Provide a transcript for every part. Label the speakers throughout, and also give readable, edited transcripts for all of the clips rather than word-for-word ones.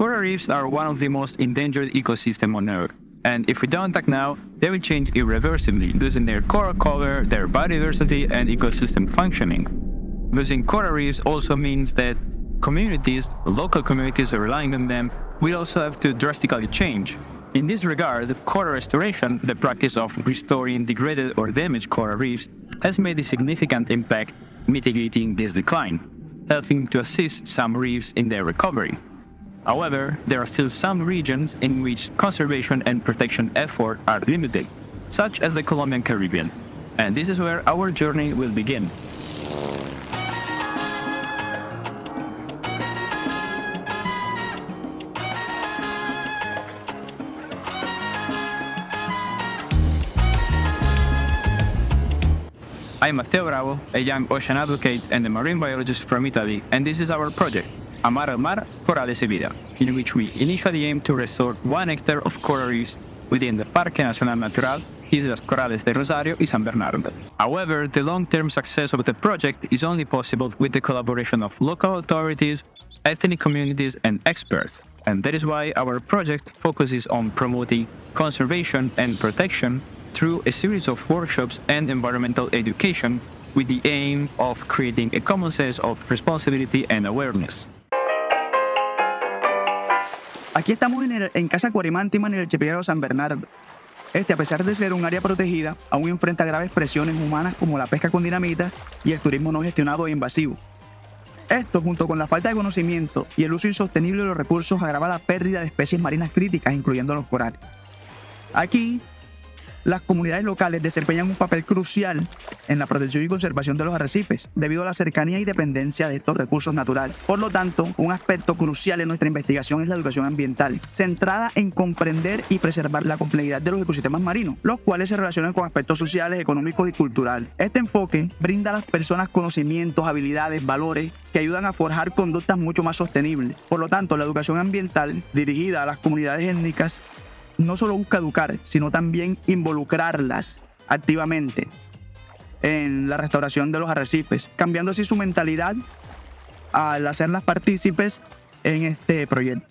Speaker 1: Coral reefs are one of the most endangered ecosystems on Earth, and if we don't act now, they will change irreversibly, losing their coral cover, their biodiversity, and ecosystem functioning. Losing coral reefs also means that local communities relying on them, will also have to drastically change. In this regard, coral restoration, the practice of restoring degraded or damaged coral reefs, has made a significant impact mitigating this decline, helping to assist some reefs in their recovery. However, there are still some regions in which conservation and protection efforts are limited, such as the Colombian Caribbean, and this is where our journey will begin. I'm Matteo Bravo, a young ocean advocate and a marine biologist from Italy, and this is our project, Amar el Mar, Vida, in which we initially aim to restore 1 hectare of coral reefs within the Parque Nacional, Islas de Rosario y San Bernardo. However, the long-term success of the project is only possible with the collaboration of local authorities, ethnic communities, and experts, and that is why our project focuses on promoting conservation and protection through a series of workshops and environmental education with the aim of creating a common sense of responsibility and awareness.
Speaker 2: Aquí estamos en Casa Acuarimántima en el archipiélago San Bernardo. A pesar de ser un área protegida, aún enfrenta graves presiones humanas como la pesca con dinamita y el turismo no gestionado e invasivo. Esto, junto con la falta de conocimiento y el uso insostenible de los recursos, agrava la pérdida de especies marinas críticas, incluyendo los corales. Aquí, las comunidades locales desempeñan un papel crucial en la protección y conservación de los arrecifes, debido a la cercanía y dependencia de estos recursos naturales. Por lo tanto, un aspecto crucial en nuestra investigación es la educación ambiental, centrada en comprender y preservar la complejidad de los ecosistemas marinos, los cuales se relacionan con aspectos sociales, económicos y culturales. Este enfoque brinda a las personas conocimientos, habilidades, valores que ayudan a forjar conductas mucho más sostenibles. Por lo tanto, la educación ambiental dirigida a las comunidades étnicas no solo busca educar, sino también involucrarlas activamente en la restauración de los arrecifes, cambiando así su mentalidad al hacerlas partícipes en este proyecto.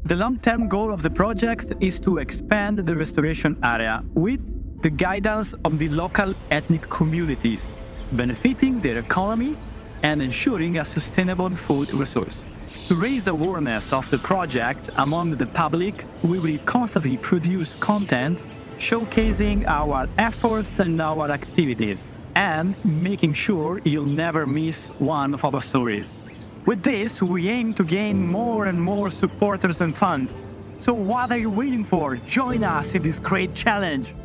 Speaker 3: The long-term goal of the project is to expand the restoration area with the guidance of the local ethnic communities, benefiting their economy and ensuring a sustainable food resource. To raise awareness of the project among the public, we will constantly produce content showcasing our efforts and our activities, and making sure you'll never miss one of our stories. With this, we aim to gain more and more supporters and funds. So what are you waiting for? Join us in this great challenge!